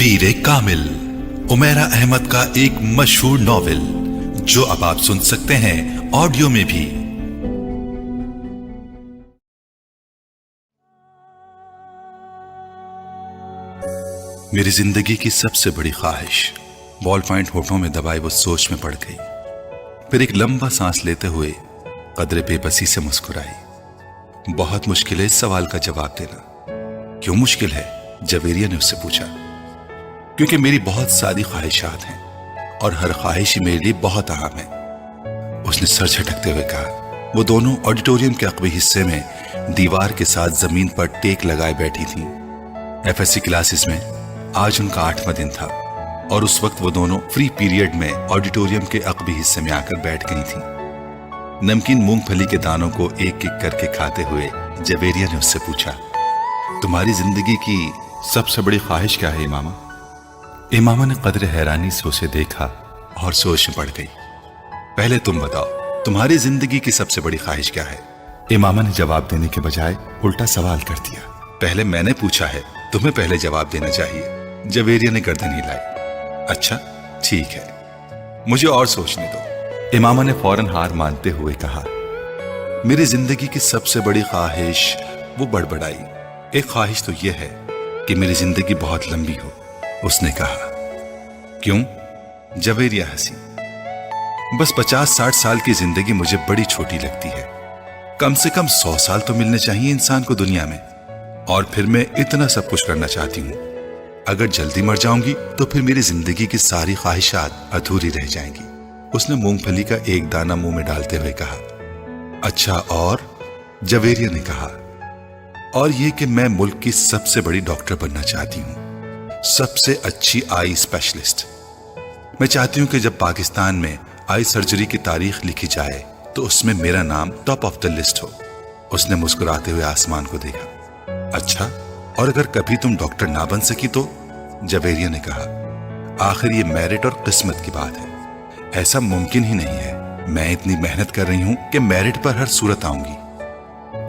हीरे कामिल, उमैरा अहमद का एक मशहूर नॉवेल जो अब आप सुन सकते हैं ऑडियो में भी। मेरी जिंदगी की सबसे बड़ी ख्वाहिश बॉल पॉइंट होठों में दबाए वो सोच में पड़ गई। फिर एक लंबा सांस लेते हुए कदरे बेबसी से मुस्कुराई। बहुत मुश्किल है इस सवाल का जवाब देना। क्यों मुश्किल है? जवेरिया ने उससे पूछा। क्योंकि मेरी बहुत सारी ख्वाहिशात हैं और हर ख्वाहिश मेरे लिए बहुत अहम है, उसने सर झटकते हुए कहा। वो दोनों ऑडिटोरियम के अकबी हिस्से में दीवार के साथ जमीन पर टेक लगाए बैठी थीं। एफएससी क्लासेस में आज उनका 8वां दिन था और उस वक्त वो दोनों फ्री पीरियड में ऑडिटोरियम के अकबी हिस्से में आकर बैठ गई थीं। नमकीन मूंगफली के दानों को एक एक करके खाते हुए जवेरिया ने उससे पूछा, तुम्हारी जिंदगी की सबसे बड़ी ख्वाहिश क्या है इमामा? इमामा ने कदरे हैरानी से उसे देखा और सोच में पड़ गई। पहले तुम बताओ, तुम्हारी जिंदगी की सबसे बड़ी ख्वाहिश क्या है? इमामा ने जवाब देने के बजाय उल्टा सवाल कर दिया। पहले मैंने पूछा है, तुम्हें पहले जवाब देना चाहिए। जवेरिया ने गर्दन हिलाई। अच्छा ठीक है, मुझे और सोचने दो। इमामा ने फौरन हार मानते हुए कहा, मेरी जिंदगी की सबसे बड़ी ख्वाहिश, वो बड़बड़ाई। एक ख्वाहिश तो यह है कि मेरी जिंदगी बहुत लंबी हो, उसने कहा। क्यों? जवेरिया हंसी। बस 50-60 साल की जिंदगी मुझे बड़ी छोटी लगती है। कम से कम 100 साल तो मिलने चाहिए इंसान को दुनिया में, और फिर मैं इतना सब कुछ करना चाहती हूँ। अगर जल्दी मर जाऊंगी तो फिर मेरी जिंदगी की सारी ख्वाहिशात अधूरी रह जाएंगी। उसने मूंगफली का एक दाना मुंह में डालते हुए कहा। अच्छा और? जवेरिया ने कहा। और ये कि मैं मुल्क की सबसे बड़ी डॉक्टर बनना चाहती हूँ, सबसे अच्छी आई स्पेशलिस्ट। मैं चाहती हूँ कि जब पाकिस्तान में आई सर्जरी की तारीख लिखी जाए तो उसमें मेरा नाम टॉप ऑफ द लिस्ट हो। उसने मुस्कुराते हुए आसमान को देखा। अच्छा, और अगर कभी तुम डॉक्टर ना बन सकी तो? जवेरिया ने कहा। आखिर ये मेरिट और किस्मत की बात है, ऐसा मुमकिन ही नहीं है। मैं इतनी मेहनत कर रही हूँ कि मेरिट पर हर सूरत आऊंगी।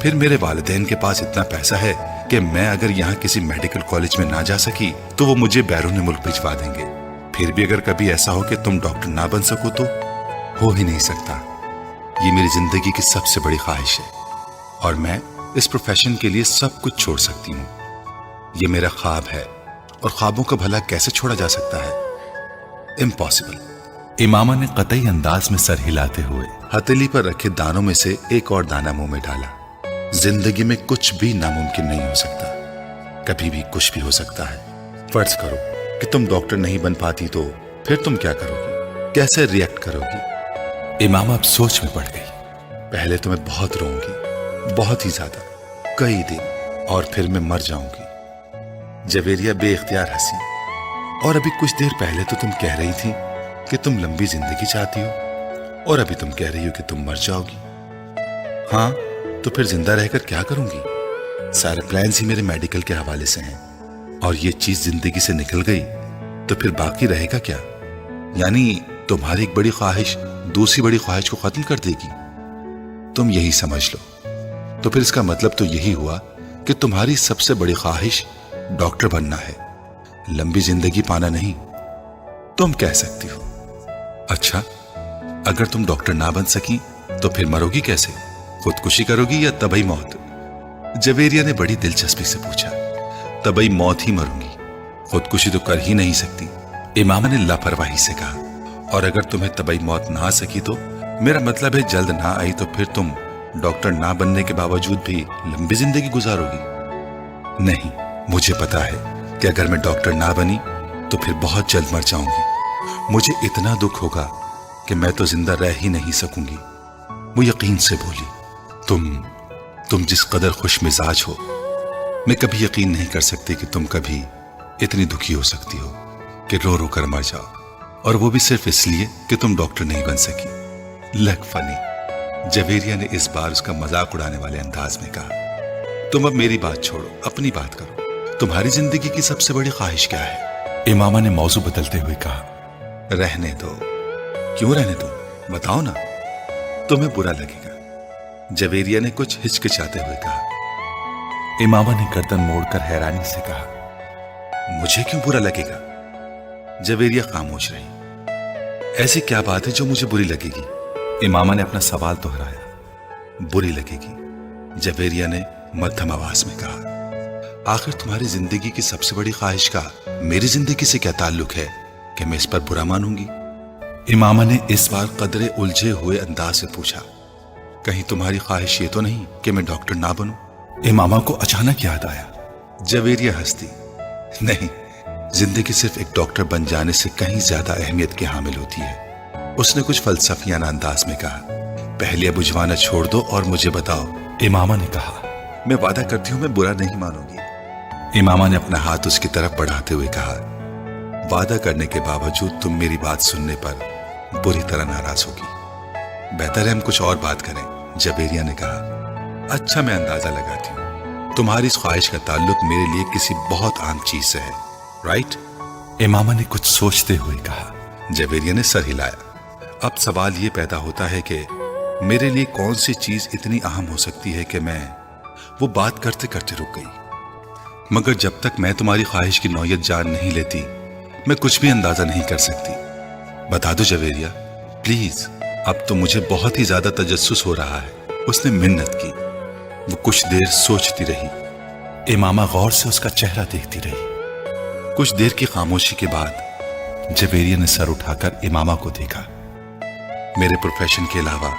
फिर मेरे वालिदैन के पास इतना पैसा है कि मैं अगर यहाँ किसी मेडिकल कॉलेज में ना जा सकी तो वो मुझे बैरून मुल्क भिजवा देंगे। फिर भी अगर कभी ऐसा हो कि तुम डॉक्टर ना बन सको तो? हो ही नहीं सकता। ये मेरी जिंदगी की सबसे बड़ी ख्वाहिश है और मैं इस प्रोफेशन के लिए सब कुछ छोड़ सकती हूँ। ये मेरा ख्वाब है और ख्वाबों का भला कैसे छोड़ा जा सकता है? इम्पॉसिबल। इमामा ने कतई अंदाज में सर हिलाते हुए हथेली पर रखे दानों में से एक और दाना मुंह में डाला। जिंदगी में कुछ भी नामुमकिन नहीं हो सकता, कभी भी कुछ भी हो सकता है। फर्ज करो कि तुम डॉक्टर नहीं बन पाती तो फिर तुम क्या करोगी? कैसे रिएक्ट करोगी? इमामा अब सोच में पड़ गई। पहले तो मैं बहुत रोऊंगी, बहुत ही ज्यादा, कई दिन, और फिर मैं मर जाऊंगी। जवेरिया बेइख्तियार हंसी। और अभी कुछ देर पहले तो तुम कह रही थी कि तुम लंबी जिंदगी चाहती हो, और अभी तुम कह रही हो कि तुम मर जाओगी। हाँ, तो फिर जिंदा रहकर क्या करूंगी? सारे प्लान्स ही मेरे मेडिकल के हवाले से हैं, और ये चीज जिंदगी से निकल गई तो फिर बाकी रहेगा क्या? यानी तुम्हारी एक बड़ी ख्वाहिश दूसरी बड़ी ख्वाहिश को खत्म कर देगी। तुम यही समझ लो। तो फिर इसका मतलब तो यही हुआ कि तुम्हारी सबसे बड़ी ख्वाहिश डॉक्टर बनना है, लंबी जिंदगी पाना नहीं। तुम कह सकती हो। अच्छा, अगर तुम डॉक्टर ना बन सकी तो फिर मरोगी कैसे? खुदकुशी करोगी या तबई मौत? जवेरिया ने बड़ी दिलचस्पी से पूछा। तबई मौत ही मरूंगी, खुदकुशी तो कर ही नहीं सकती, इमामा ने लापरवाही से कहा। और अगर तुम्हें तबई मौत ना आ सकी तो? मेरा मतलब है जल्द ना आई तो फिर तुम डॉक्टर ना बनने के बावजूद भी लंबी जिंदगी गुजारोगी। नहीं, मुझे पता है कि अगर मैं डॉक्टर ना बनी तो फिर बहुत जल्द मर जाऊंगी। मुझे इतना दुख होगा कि मैं तो जिंदा रह ही नहीं सकूंगी। वो यकीन से बोली। तुम जिस कदर खुश मिजाज हो, मैं कभी यकीन नहीं कर सकती कि तुम कभी इतनी दुखी हो सकती हो कि रो रो कर मर जाओ, और वो भी सिर्फ इसलिए कि तुम डॉक्टर नहीं बन सकी। लग फनी। जवेरिया ने इस बार उसका मजाक उड़ाने वाले अंदाज में कहा। तुम अब मेरी बात छोड़ो, अपनी बात करो। तुम्हारी जिंदगी की सबसे बड़ी ख्वाहिश क्या है? इमामा ने मौजू बदलते हुए कहा। रहने दो। क्यों रहने दो? बताओ ना, तुम्हें बुरा लगेगा। जवेरिया ने कुछ हिचकिचाते हुए कहा। इमामा ने गर्दन मोड़कर हैरानी से कहा, مجھے کیوں برا لگے گا؟ جویریہ خاموش رہی۔ ایسی کیا بات ہے جو مجھے بری لگے گی؟ امامہ نے اپنا سوال دہرایا۔ بری لگے گی، جویریہ نے مدھم آواز میں کہا۔ آخر تمہاری زندگی کی سب سے بڑی خواہش کا میری زندگی سے کیا تعلق ہے کہ میں اس پر برا مانوں گی؟ امامہ نے اس بار قدرے الجھے ہوئے انداز سے پوچھا۔ کہیں تمہاری خواہش یہ تو نہیں کہ میں ڈاکٹر نہ بنوں؟ امامہ کو اچانک یاد آیا۔ جویریہ ہنسی۔ نہیں، زندگی صرف ایک ڈاکٹر بن جانے سے کہیں زیادہ اہمیت کی حامل ہوتی ہے۔ اس نے کچھ فلسفیانہ انداز میں کہا۔ پہلے اب اجوانا چھوڑ دو اور مجھے بتاؤ، امامہ نے کہا۔ میں وعدہ کرتی ہوں میں برا نہیں مانوں گی، امامہ نے اپنا ہاتھ اس کی طرف بڑھاتے ہوئے کہا۔ وعدہ کرنے کے باوجود تم میری بات سننے پر بری طرح ناراض ہوگی۔ بہتر ہے ہم کچھ اور بات کریں، جویریہ نے کہا۔ اچھا، میں اندازہ لگاتی ہوں تمہاری اس خواہش کا تعلق میرے لیے کسی بہت عام چیز سے ہے، رائٹ؟ امامہ نے کچھ سوچتے ہوئے کہا۔ جویریہ نے سر ہلایا۔ اب سوال یہ پیدا ہوتا ہے کہ میرے لیے کون سی چیز اتنی اہم ہو سکتی ہے کہ میں وہ بات کرتے کرتے رک گئی۔ مگر جب تک میں تمہاری خواہش کی نوعیت جان نہیں لیتی میں کچھ بھی اندازہ نہیں کر سکتی۔ بتا دو جویریہ، پلیز۔ اب تو مجھے بہت ہی زیادہ تجسس ہو رہا ہے، اس نے منت کی۔ وہ کچھ دیر سوچتی رہی۔ امامہ غور سے اس کا چہرہ دیکھتی رہی۔ کچھ دیر کی خاموشی کے بعد جویریہ نے سر اٹھا کر امامہ کو دیکھا۔ میرے پروفیشن کے علاوہ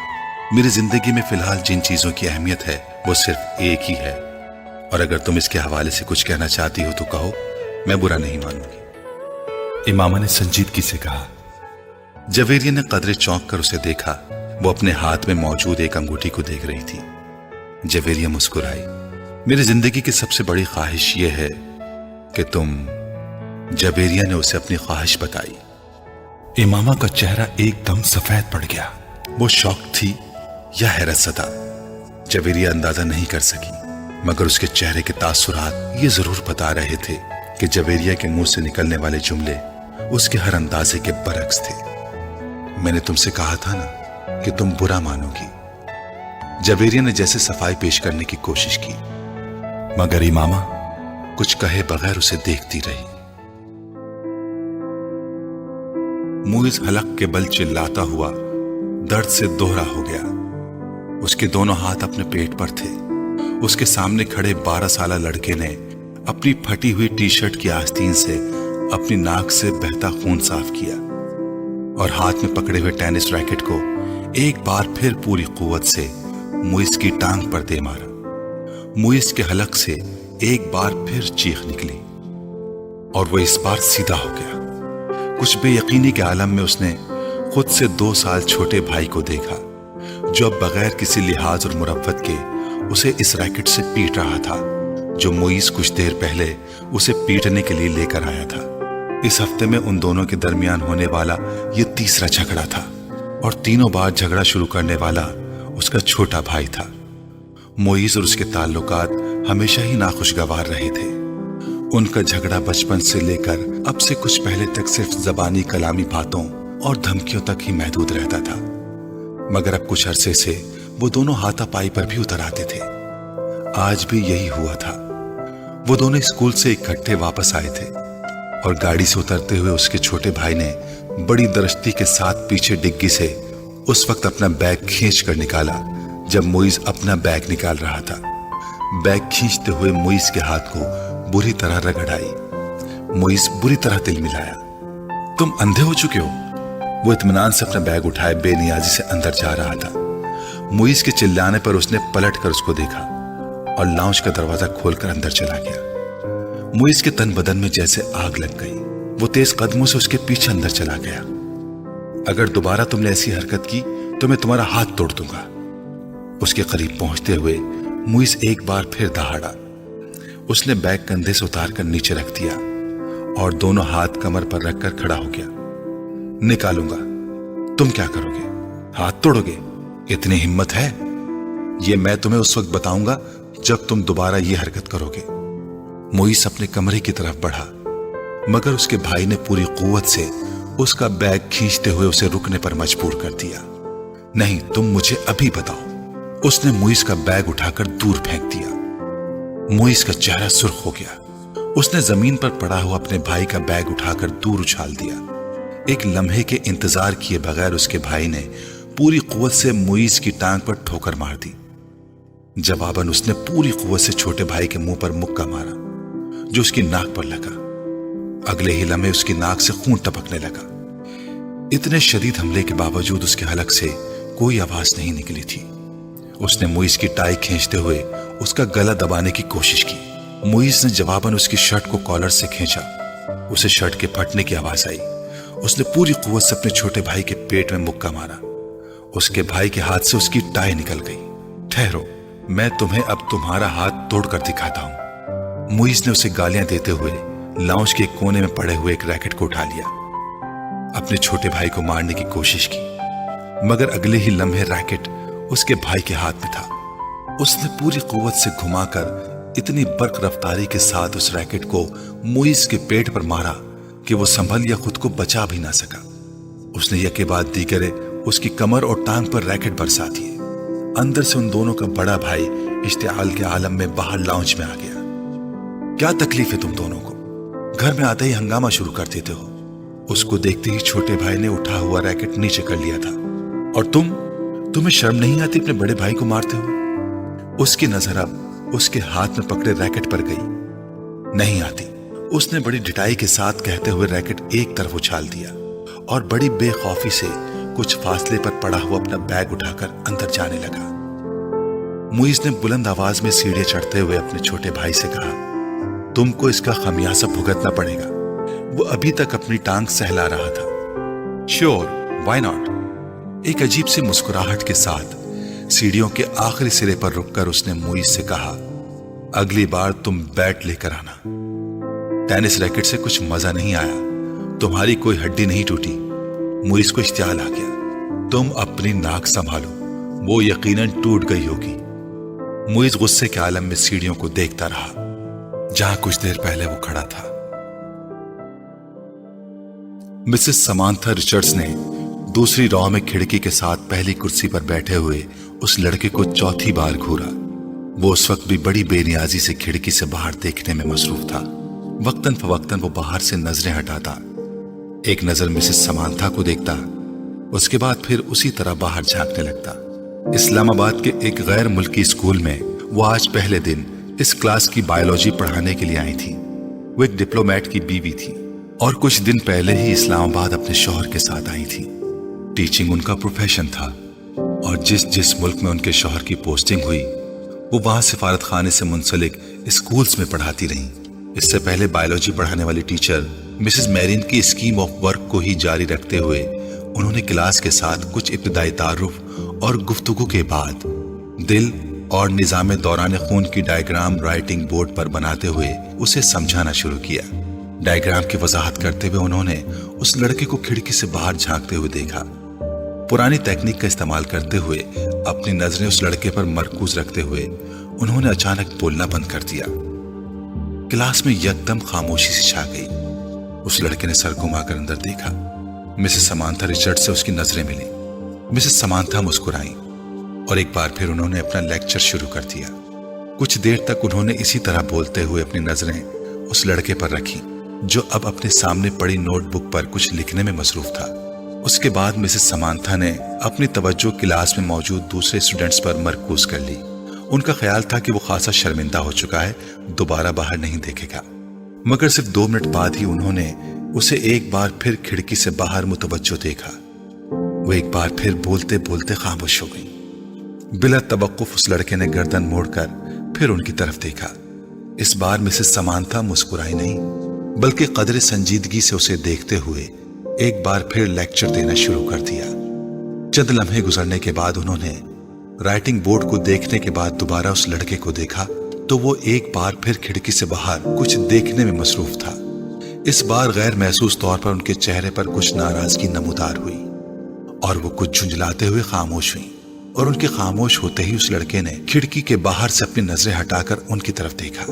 میری زندگی میں فی الحال جن چیزوں کی اہمیت ہے وہ صرف ایک ہی ہے، اور اگر تم اس کے حوالے سے کچھ کہنا چاہتی ہو تو کہو، میں برا نہیں مانوں گی، امامہ نے سنجیدگی سے کہا۔ جویریہ نے قدرے چونک کر اسے دیکھا۔ وہ اپنے ہاتھ میں موجود ایک انگوٹھی کو دیکھ رہی تھی۔ جویریہ مسکرائی۔ میری زندگی کی سب سے بڑی خواہش یہ ہے کہ تم، جویریہ نے اسے اپنی خواہش بتائی۔ امامہ کا چہرہ ایک دم سفید پڑ گیا۔ وہ شوق تھی یا حیرت زدہ، جویریہ اندازہ نہیں کر سکی، مگر اس کے چہرے کے تاثرات یہ ضرور بتا رہے تھے کہ جویریہ کے منہ سے نکلنے والے جملے اس کے ہر اندازے کے برعکس تھے۔ میں نے تم سے کہا تھا نا کہ تم برا مانو گی، جویریہ نے جیسے صفائی پیش کرنے کی کوشش کی، مگر امامہ کچھ کہے بغیر اسے دیکھتی رہی۔ موئز حلق کے بل چلاتا ہوا درد سے دوہرا ہو گیا۔ اس کے دونوں ہاتھ اپنے پیٹ پر تھے۔ اس کے سامنے کھڑے 12 سالہ لڑکے نے اپنی پھٹی ہوئی ٹی شرٹ کی آستین سے اپنی ناک سے بہتا خون صاف کیا اور ہاتھ میں پکڑے ہوئے ٹینس ریکٹ کو ایک بار پھر پوری قوت سے موئز کی ٹانگ پر دے مارا۔ موئز کے حلق سے ایک بار پھر چیخ نکلی اور وہ اس بار سیدھا ہو گیا۔ کچھ بے یقینی کے عالم میں اس نے خود سے 2 سال چھوٹے بھائی کو دیکھا جو اب بغیر کسی لحاظ اور مروت کے اسے اس ریکٹ سے پیٹ رہا تھا جو موئز کچھ دیر پہلے اسے پیٹنے کے لیے لے کر آیا تھا۔ اس ہفتے میں ان دونوں کے درمیان ہونے والا یہ تیسرا جھگڑا تھا اور تینوں بار جھگڑا شروع کرنے والا اس کا چھوٹا بھائی تھا۔ موئز اور اس کے تعلقات ہمیشہ ہی ناخوشگوار رہے تھے۔ ان کا جھگڑا بچپن سے لے کر اب سے کچھ پہلے تک صرف زبانی کلامی باتوں اور دھمکیوں تک ہی محدود رہتا تھا، مگر اب کچھ عرصے سے وہ دونوں ہاتھا پائی پر بھی اتر آتے تھے۔ آج بھی یہی ہوا تھا۔ وہ دونوں اسکول سے اکٹھے واپس آئے تھے اور گاڑی سے اترتے ہوئے اس کے چھوٹے بھائی نے بڑی درستی کے ساتھ پیچھے ڈگی سے اس وقت اپنا بیگ کھینچ کر نکالا جب موئز اپنا بیگ نکال رہا تھا۔ بیگ کھینچتے ہوئے موئز کے ہاتھ کو بری طرح رگڑ آئی۔ موئز بری طرح دل ملایا۔ تم اندھے ہو چکے ہو؟ وہ اطمینان سے اپنا بیگ اٹھائے بے نیازی سے اندر جا رہا تھا۔ موئز کے چلانے پر اس نے پلٹ کر اس کو دیکھا اور لاؤنج کا دروازہ کھول کر اندر چلا گیا۔ موئز کے تن بدن میں جیسے آگ لگ گئی۔ وہ تیز قدموں سے اس کے پیچھے اندر چلا گیا۔ اگر دوبارہ تم نے ایسی حرکت کی تو میں تمہارا ہاتھ توڑ دوں گا۔ اس کے قریب پہنچتے ہوئے موئز ایک بار پھر دہاڑا۔ اس نے بیگ کندھے سے اتار کر نیچے رکھ دیا اور دونوں ہاتھ کمر پر رکھ کر کھڑا ہو گیا۔ نکالوں گا۔ تم کیا کرو گے؟ ہاتھ توڑو گے؟ اتنی ہمت ہے؟ یہ میں تمہیں اس وقت بتاؤں گا جب تم دوبارہ یہ حرکت کرو گے۔ موئز اپنے کمرے کی طرف بڑھا، مگر اس کے بھائی نے پوری قوت سے اس کا بیگ کھینچتے ہوئے اسے رکنے پر مجبور کر دیا۔ نہیں، تم مجھے ابھی بتاؤ۔ اس نے موئز کا بیگ اٹھا کر دور پھینک دیا۔ موئز کا چہرہ سرخ ہو گیا۔ उसने जमीन पर पड़ा हुआ अपने भाई का बैग उठाकर दूर उछाल दिया। एक लम्हे के इंतजार किए बगैर उसके भाई ने पूरी कुव्वत से मुईज की टांग पर ठोकर मार दी। जवाबन उसने पूरी कुव्वत से छोटे भाई के मुंह पर मुक्का मारा जो उसकी नाक पर लगा। अगले ही लम्हे उसकी नाक से खून टपकने लगा। इतने शदीद हमले के बावजूद उसके हलक से कोई आवाज नहीं निकली थी। उसने मुईज की टाई खींचते हुए उसका गला दबाने की कोशिश की। मुईज ने जवाबन उसकी शर्ट को कॉलर से खींचा। उसे शर्ट के फटने की आवाज आई। उसने पूरी कुव्वत से अपने छोटे भाई के पेट में मुक्का मारा। उसके भाई के हाथ से उसकी टाई निकल गई। ठहरो, मैं तुम्हें अब तुम्हारा हाथ तोड़कर दिखाता हूं। मुईज ने उसे गालियां देते हुए लाउंज के कोने में पड़े हुए एक रैकेट को उठा लिया। अपने छोटे भाई को मारने की कोशिश की, मगर अगले ही लम्हे रैकेट उसके भाई के हाथ में था। उसने पूरी कुव्वत से घुमाकर इतनी बर्क रफ्तारी के साथ उस रैकेट को मुईज के पेट पर मारा कि वो संभल या खुद को बचा भी ना सका। उसने यके बाद दीगरे उसकी कमर और टांग पर रैकेट बरसा दिए। अंदर से उन दोनों का बड़ा भाई इश्तिआल के आलम में बाहर लाउंज में आ गया। क्या तकलीफ है तुम दोनों को? घर में आते ही हंगामा शुरू कर देते हो। उसको देखते ही छोटे भाई ने उठा हुआ रैकेट नीचे कर लिया था। और तुम्हें शर्म नहीं आती अपने बड़े भाई को मारते हो? उसकी नजर अब उसके हाथ में पकड़े रैकेट पर गई। नहीं आती, उसने बड़ी ढिठाई के साथ कहते हुए रैकेट एक तरफ उछाल दिया और बड़ी बेखौफी से कुछ फासले पर पड़ा हुआ अपना बैग उठाकर अंदर जाने लगा। मुईज ने बुलंद आवाज में सीढ़ियां चढ़ते हुए अपने छोटे भाई से कहा, तुमको इसका खमियाजा भुगतना पड़ेगा। वो अभी तक अपनी टांग सहला रहा था। Sure, why not? एक अजीब सी मुस्कुराहट के साथ सीढ़ियों के आखिरी सिरे पर रुककर उसने मुईज से कहा, अगली बार तुम बैट लेकर आना। टेनिस रैकेट से कुछ मजा नहीं आया, तुम्हारी कोई हड्डी नहीं टूटी। मुईज को इश्तियाल आ गया, तुम अपनी नाक संभालो, वो यकीनन टूट गई होगी। मुईज गुस्से के आलम में सीढ़ियों को देखता रहा जहां कुछ देर पहले वो खड़ा था। मिसेस समांथा रिचर्ड्स ने दूसरी रॉ में खिड़की के साथ पहली कुर्सी पर बैठे हुए उस लड़के को चौथी बार घूरा। वो उस वक्त भी बड़ी बेनियाजी से खिड़की से बाहर देखने में मसरूफ था। वक्तन फवक्तन वो बाहर से नजरें हटाता, एक नजर मिसेस समांथा को देखता, उसके बाद फिर उसी तरह बाहर झांकने लगता। इस्लामाबाद के एक गैर मुल्की स्कूल में वो आज पहले दिन इस क्लास की बायोलॉजी पढ़ाने के लिए आई थी। वो एक डिप्लोमेट की बीवी थी और कुछ दिन पहले ही इस्लामाबाद अपने शौहर के साथ आई थी। टीचिंग उनका प्रोफेशन था और जिस मुल्क में उनके शौहर की पोस्टिंग हुई वो वहां सिफारत खाने से मुंसलिक स्कूल्स में पढ़ाती रहीं। इससे पहले बायोलॉजी पढ़ाने वाली टीचर मिसेस मैरिन की स्कीम ऑफ वर्क को ही जारी रखते हुए उन्होंने क्लास के साथ कुछ इब्तिदाई तारुफ और गुफ्तगू के बाद दिल और निजाम दौरान खून की डायग्राम राइटिंग बोर्ड पर बनाते हुए उसे समझाना शुरू किया। डायग्राम की वजाहत करते हुए उन्होंने उस लड़के को खिड़की से बाहर झांकते हुए देखा। पुरानी टेक्निक का इस्तेमाल करते हुए अपनी नजरें उस लड़के पर मरकूज रखते हुए उन्होंने अचानक बोलना बंद कर दिया। क्लास में यकदम खामोशी सी छा गई। उस लड़के ने सर घुमाकर अंदर देखा। मिसेस समांथा रिचर्ड से उसकी नजरें मिली। मिसेस समांथा मुस्कुराई और एक बार फिर उन्होंने अपना लेक्चर शुरू कर दिया। कुछ देर तक उन्होंने इसी तरह बोलते हुए अपनी नजरें उस लड़के पर रखी जो अब अपने सामने पड़ी नोटबुक पर कुछ लिखने में मसरूफ था। उसके बाद मिसेस समांथा ने अपनी तवज्जो क्लास में मौजूद दूसरे स्टूडेंट्स पर मरकूज कर ली। उनका ख्याल था कि वो खासा शर्मिंदा हो चुका है, दोबारा बाहर नहीं देखेगा। मगर सिर्फ 2 मिनट बाद ही उन्होंने उसे एक बार फिर खिड़की से बाहर मुतवज्जो देखा। वो एक बार फिर बोलते बोलते खामोश हो गई। बिला तवक्कुफ उस लड़के ने गर्दन मोड़कर फिर उनकी तरफ देखा। इस बार मिसेस समांथा मुस्कुराई नहीं, बल्कि कदरे संजीदगी से उसे देखते हुए एक बार फिर लेक्चर देना शुरू कर दिया। चंद लम्हे गुजरने के बाद उन्होंने राइटिंग बोर्ड को देखने के बाद दोबारा उस लड़के को देखा तो वो एक बार फिर खिड़की से बाहर कुछ देखने में मसरूफ था। इस बार गैर महसूस तौर पर उनके चेहरे पर कुछ नाराजगी नमूदार हुई और वो कुछ झुंझलाते हुए खामोश हुई। और उनके खामोश होते ही उस लड़के ने खिड़की के बाहर से अपनी नजरें हटाकर उनकी तरफ देखा।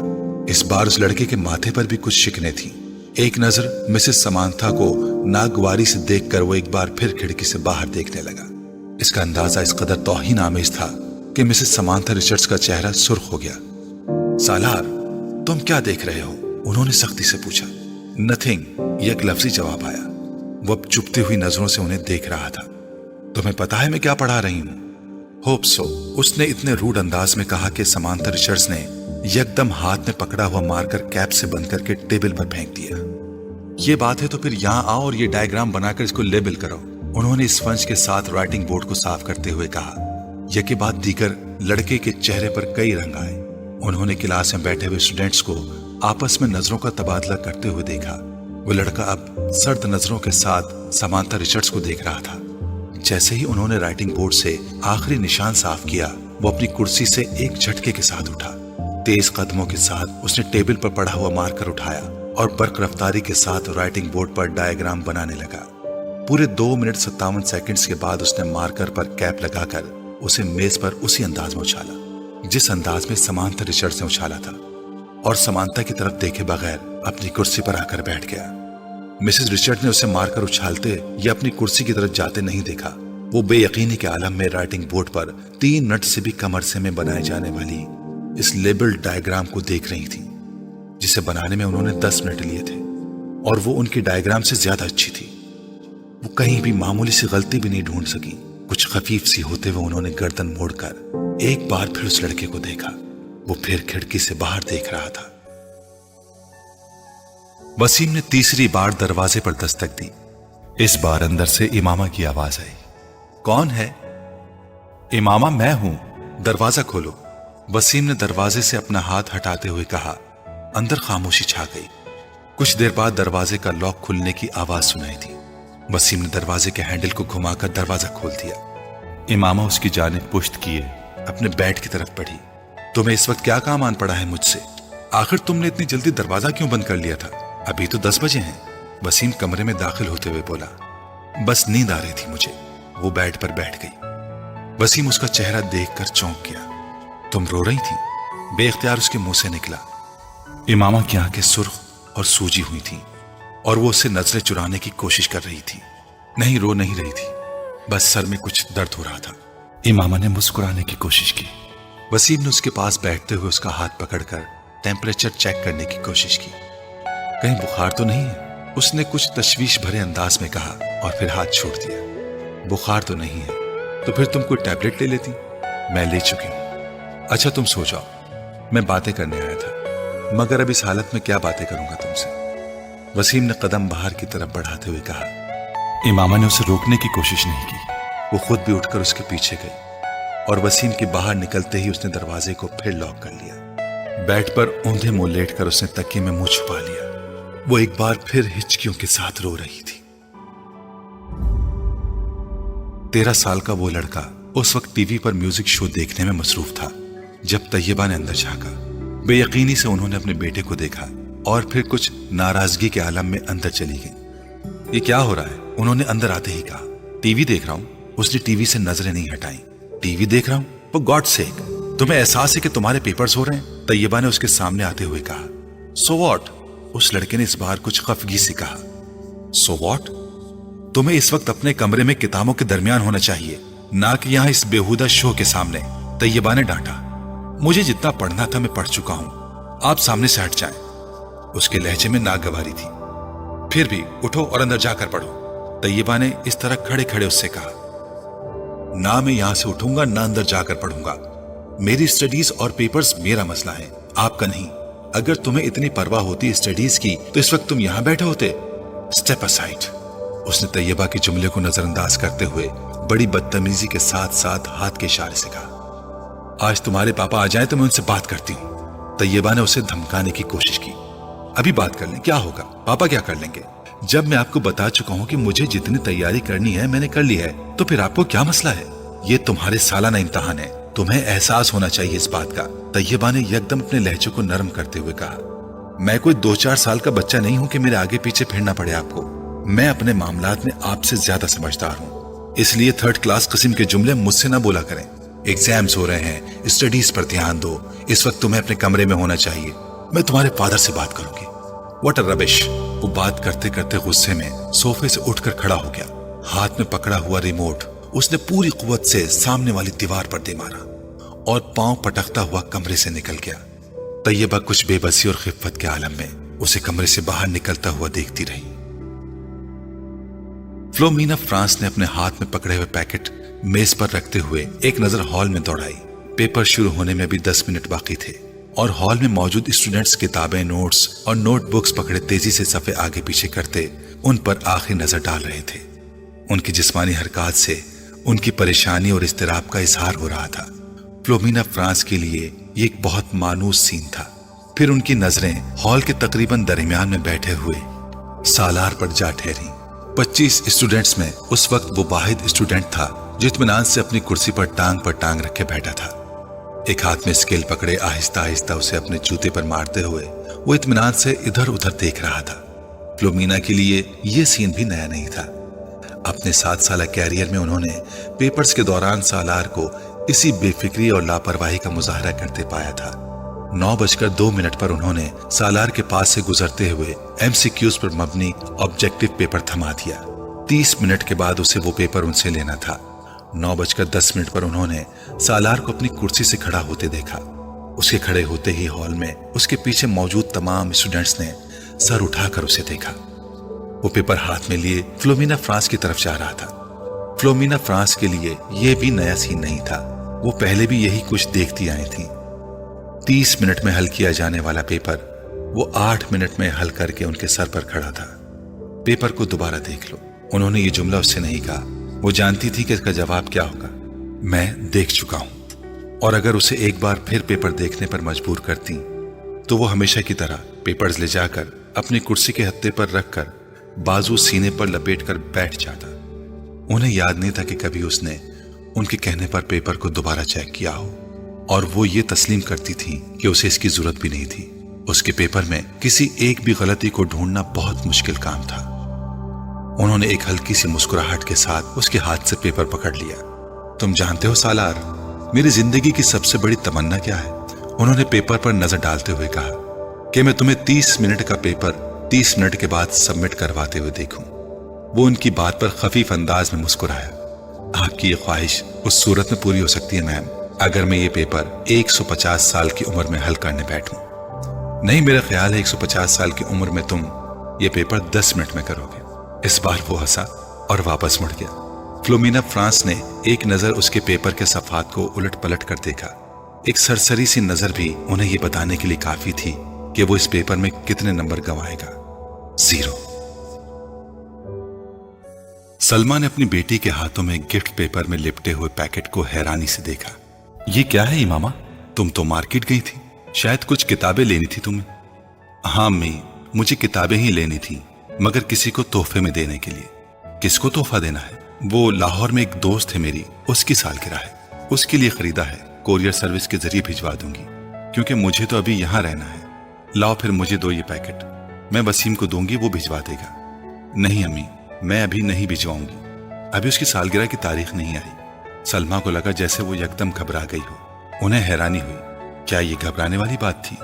इस बार उस लड़के के माथे पर भी कुछ शिकने थी। एक नजर मिसेस समांथा को नागवारी से देखकर वो एक बार फिर खिड़की से बाहर देखने लगा। इसका अंदाजा इस कदर तौहीन आमेज था कि मिसेस समांथा रिचर्ड्स का चेहरा सुर्ख हो गया। सालार, तुम क्या देख रहे हो? उन्होंने सख्ती से पूछा। नथिंग, ये एक लफ्जी जवाब आया। वो अब चुपती हुई नजरों से उन्हें देख रहा था। तुम्हें पता है मैं क्या पढ़ा रही हूं? होप सो, उसने इतने रूड अंदाज में कहा कि समांथा रिचर्ड्स ने एकदम हाथ में पकड़ा हुआ मार्कर कैप से बंद करके टेबल पर फेंक दिया। ये बात है तो फिर यहाँ आओ और ये डायग्राम बनाकर इसको लेबल करो, उन्होंने स्पंज के साथ राइटिंग बोर्ड को साफ करते हुए कहा। यह बाद दीगर लड़के के चेहरे पर कई रंग आए। उन्होंने क्लास में बैठे हुए स्टूडेंट्स को आपस में नजरों का तबादला करते हुए देखा। वो लड़का अब सर्द नजरों के साथ समांथा रिचर्ड्स को देख रहा था। जैसे ही उन्होंने राइटिंग बोर्ड से आखिरी निशान साफ किया, वो अपनी कुर्सी से एक झटके के साथ उठा। तेज कदमों के साथ उसने टेबल पर पड़ा हुआ मार्कर उठाया और बर्क रफ्तारी के साथ राइटिंग बोर्ड पर डायग्राम बनाने लगा। पूरे 2 मिनट 57 सेकंड्स के बाद उसने मार्कर पर कैप लगाकर उसे मेज पर उसी अंदाज में उछाला जिस अंदाज में समांथा रिचर्ड्स ने उछाला था, और समांथा की तरफ देखे बगैर अपनी कुर्सी पर आकर बैठ गया। मिसेस रिचर्ड ने उसे मारकर उछालते या अपनी कुर्सी की तरफ जाते नहीं देखा। वो बेयकीनी के आलम में राइटिंग बोर्ड पर 3 मिनट से भी कम अरसे में बनाए जाने वाली इस लेबल्ड डायग्राम को देख रही थी, जिसे बनाने में उन्होंने 10 मिनट लिए थे, और वो उनकी डायग्राम से ज्यादा अच्छी थी। वो कहीं भी मामूली सी गलती भी नहीं ढूंढ सकी। कुछ खफीफ सी होते हुए उन्होंने गर्दन मोड़कर एक बार फिर उस लड़के को देखा। वो फिर खिड़की से बाहर देख रहा था। वसीम ने तीसरी बार दरवाजे पर दस्तक दी। इस बार अंदर से इमामा की आवाज आई। कौन है? इमामा, मैं हूं, दरवाजा खोलो। वसीम ने दरवाजे से अपना हाथ हटाते हुए कहा। अंदर खामोशी छा गई। कुछ देर बाद दरवाजे का लॉक खुलने की आवाज सुनाई थी। वसीम ने दरवाजे के हैंडल को घुमाकर दरवाजा खोल दिया। इमामा उसकी जानिब पुश्त किए अपने बेड की तरफ बढ़ी। तुम्हें इस वक्त क्या काम आन पड़ा है मुझसे? आखिर तुमने इतनी जल्दी दरवाजा क्यों बंद कर लिया था? अभी तो 10 बजे हैं। वसीम कमरे में दाखिल होते हुए बोला। बस नींद आ रही थी मुझे। वो बेड पर बैठ गई। वसीम उसका चेहरा देखकर चौंक गया। तुम रो रही थी? बेख्तियार उसके मुंह से निकला। इमामा की आंखें सुर्ख और सूजी हुई थी और वो उससे नजरें चुराने की कोशिश कर रही थी। नहीं, रो नहीं रही थी, बस सर में कुछ दर्द हो रहा था। इमामा ने मुस्कुराने की कोशिश की। वसीम ने उसके पास बैठते हुए उसका हाथ पकड़कर टेम्परेचर चेक करने की कोशिश की। कहीं बुखार तो नहीं है? उसने कुछ तशवीश भरे अंदाज में कहा और फिर हाथ छोड़ दिया। बुखार तो नहीं है, तो फिर तुम कोई टैबलेट ले लेती। मैं ले चुकी हूं। अच्छा, तुम सो जाओ, मैं बातें करने आया था, मगर अब इस हालत में क्या बातें करूंगा तुमसे? वसीम ने कदम बाहर की तरफ बढ़ाते हुए कहा। इमामा ने उसे रोकने की कोशिश नहीं की। वो खुद भी उठकर उसके पीछे गई और वसीम के बाहर निकलते ही उसने दरवाजे को फिर लॉक कर लिया। बेड पर औंधे मुंह लेटकर उसने तकिए में मुंह छुपा लिया। वो एक बार फिर हिचकियों के साथ रो रही थी। 13 साल का वो लड़का उस वक्त टीवी पर म्यूजिक शो देखने में मसरूफ था जब तैयबा ने अंदर झांका। बेयकीनी से उन्होंने अपने बेटे को देखा और फिर कुछ नाराजगी के आलम में अंदर चली गई। ये क्या हो रहा है? उन्होंने अंदर आते ही कहा। टीवी देख रहा हूं। उसने टीवी से नजरें नहीं हटाई। टीवी देख रहा हूं? फॉर गॉड सेक, तुम्हें एहसास है कि तुम्हारे पेपर्स हो रहे हैं? तैयबा ने उसके सामने आते हुए कहा। So what? उस लड़के ने इस बार कुछ खफगी से कहा। So what? तुम्हें इस वक्त अपने कमरे में किताबों के दरमियान होना चाहिए, ना कि यहां इस बेहुदा शो के सामने, तैयबा ने डांटा। मुझे जितना पढ़ना था मैं पढ़ चुका हूं, आप सामने से हट जाएं। उसके लहजे में नागवारी थी। फिर भी उठो और अंदर जाकर पढ़ो, तैयबा ने इस तरह खड़े खड़े उससे कहा। ना मैं यहां से उठूंगा ना अंदर जाकर पढ़ूंगा। मेरी स्टडीज और पेपर्स मेरा मसला है, आपका नहीं। अगर तुम्हें इतनी परवाह होती स्टडीज की तो इस वक्त तुम यहां बैठे होते। Step aside. उसने तैयबा के जुमले को नजरअंदाज करते हुए बड़ी बदतमीजी के साथ साथ हाथ के इशारे से कहा। आज तुम्हारे पापा आ जाए तो मैं उनसे बात करती हूं। तैयबा ने उसे धमकाने की कोशिश की। अभी बात कर लें, क्या होगा? पापा क्या कर लेंगे? जब मैं आपको बता चुका हूं कि मुझे जितनी तैयारी करनी है मैंने कर ली है, तो फिर आपको क्या मसला है? ये तुम्हारे सालाना इम्तिहान है, तुम्हें एहसास होना चाहिए इस बात का। तैयबा ने यकदम अपने लहजे को नरम करते हुए कहा। मैं कोई 2-4 साल का बच्चा नहीं हूं कि मेरे आगे पीछे फिरना पड़े आपको। मैं अपने मामलात में आपसे ज्यादा समझदार हूं, इसलिए 3rd क्लास किस्म के जुमले मुझसे ना बोला करें। एग्जाम्स हो रहे हैं, स्टडीज पर ध्यान दो। इस वक्त तुम्हें अपने कमरे में होना चाहिए। मैं तुम्हारे फादर से बात करूंगी। What a rubbish. वो बात करते करते गुस्से में सोफे से उठकर खड़ा हो गया। हाथ में पकड़ा हुआ रिमोट उसने पूरी कुव्वत से सामने वाली दीवार पर दे मारा और पांव पटकता हुआ कमरे से निकल गया। तैयबा कुछ बेबसी और खिफ्फत के आलम में उसे कमरे से बाहर निकलता हुआ देखती रही। फ्लोमिना फ्रांस ने अपने हाथ में पकड़े हुए पैकेट मेज पर रखते हुए एक नजर हॉल में दौड़ाई। पेपर शुरू होने में भी 10 मिनट बाकी थे और हॉल में मौजूद स्टूडेंट्स किताबें, नोट्स और नोटबुक्स पकड़े तेजी से सफे आगे पीछे करते उन पर आखिरी नजर डाल रहे थे। उनकी जिस्मानी हरकत से उनकी परेशानी और इस्तिराब का इजहार हो रहा था। फ्लोमिना फ्रांस के लिए ये एक बहुत मानूस सीन था। फिर उनकी नजरें हॉल के तकरीबन दरमियान में बैठे हुए सालार पर जा ठहरी। 25 स्टूडेंट्स में उस वक्त वो वाहिद स्टूडेंट था जो इत्मीनान से अपनी कुर्सी पर टांग रखे बैठा था। एक हाथ में स्केल पकड़े आहिस्ता आहिस्ता उसे अपने जूते पर मारते हुए वो इत्मीनान से इधर उधर देख रहा था। फ्लोमिना के लिए ये सीन भी नया नहीं था। अपने 7 साल कैरियर में उन्होंने पेपर्स के दौरान सालार को इसी बेफिक्री और लापरवाही का मुजाहरा करते पाया था। 9:02 पर उन्होंने सालार के पास से गुजरते हुए MCQs पर मबनी ऑब्जेक्टिव पेपर थमा दिया। 30 मिनट के बाद उसे वो पेपर उनसे लेना था। 9:10 पर उन्होंने सालार को अपनी कुर्सी से खड़ा होते देखा। उसके खड़े होते ही हॉल में उसके पीछे मौजूद तमाम स्टूडेंट्स ने सर उठाकर उसे देखा। वो पेपर हाथ में लिए फ्लोमिना फ्रांस की तरफ जा रहा था। फ्लोमिना फ्रांस के लिए यह भी नया सीन नहीं था। वो पहले भी यही कुछ देखती आई थी। 30 मिनट में हल किया जाने वाला पेपर वो 8 मिनट में हल करके उनके सर पर खड़ा था। पेपर को दोबारा देख लो, उन्होंने ये जुमला उससे नहीं कहा। वो जानती थी कि इसका जवाब क्या होगा। मैं देख चुका हूं। और अगर उसे एक बार फिर पेपर देखने पर मजबूर करती तो वो हमेशा की तरह पेपर्स ले जाकर अपनी कुर्सी के हत्थे पर रखकर बाजू सीने पर लपेटकर बैठ जाता। उन्हें याद नहीं था कि कभी उसने उनके कहने पर पेपर को दोबारा चेक किया हो, और वो ये तस्लीम करती थी कि उसे इसकी जरूरत भी नहीं थी। उसके पेपर में किसी एक भी गलती को ढूंढना बहुत मुश्किल काम था। उन्होंने एक हल्की सी मुस्कुराहट के साथ उसके हाथ से पेपर पकड़ लिया। तुम जानते हो सालार, मेरी जिंदगी की सबसे बड़ी तमन्ना क्या है? उन्होंने पेपर पर नजर डालते हुए कहा कि मैं तुम्हें 30 मिनट का पेपर 30 मिनट के बाद सबमिट करवाते हुए देखूं। वो उनकी बात पर खफीफ अंदाज में मुस्कुराया। आपकी ये ख्वाहिश उस सूरत में पूरी हो सकती है मैम, अगर मैं ये पेपर 150 साल की उम्र में हल करने बैठूं। नहीं, मेरा ख्याल है 150 साल की उम्र में तुम ये पेपर 10 मिनट में करोगे। इस बार वो हंसा और वापस मुड़ गया। फ्लोमिना फ्रांस ने एक नजर उसके पेपर के सफात को उलट पलट कर देखा। एक सरसरी सी नजर भी उन्हें ये बताने के लिए काफी थी कि वो इस पेपर में कितने नंबर गंवाएगा। 0। सलमा ने अपनी बेटी के हाथों में गिफ्ट पेपर में लिपटे हुए पैकेट को हैरानी से देखा। ये क्या है इमामा? तुम तो मार्केट गई थी, शायद कुछ किताबें लेनी थी तुम्हें। हाँ अम्मी, मुझे किताबें ही लेनी थी, मगर किसी को तोहफे में देने के लिए। किसको तोहफा देना है? वो लाहौर में एक दोस्त है मेरी, उसकी सालगिरह है, उसके लिए खरीदा है। कोरियर सर्विस के जरिए भिजवा दूंगी, क्योंकि मुझे तो अभी यहाँ रहना है। लाओ फिर मुझे दो ये पैकेट, मैं वसीम को दूंगी, वो भिजवा देगा। नहीं अम्मी, मैं अभी नहीं भिजवाऊंगी, अभी उसकी सालगिरह की तारीख नहीं आई। सलमा को लगा जैसे वो यकदम घबरा गई हो। उन्हें हैरानी हुई, क्या ये घबराने वाली बात थी?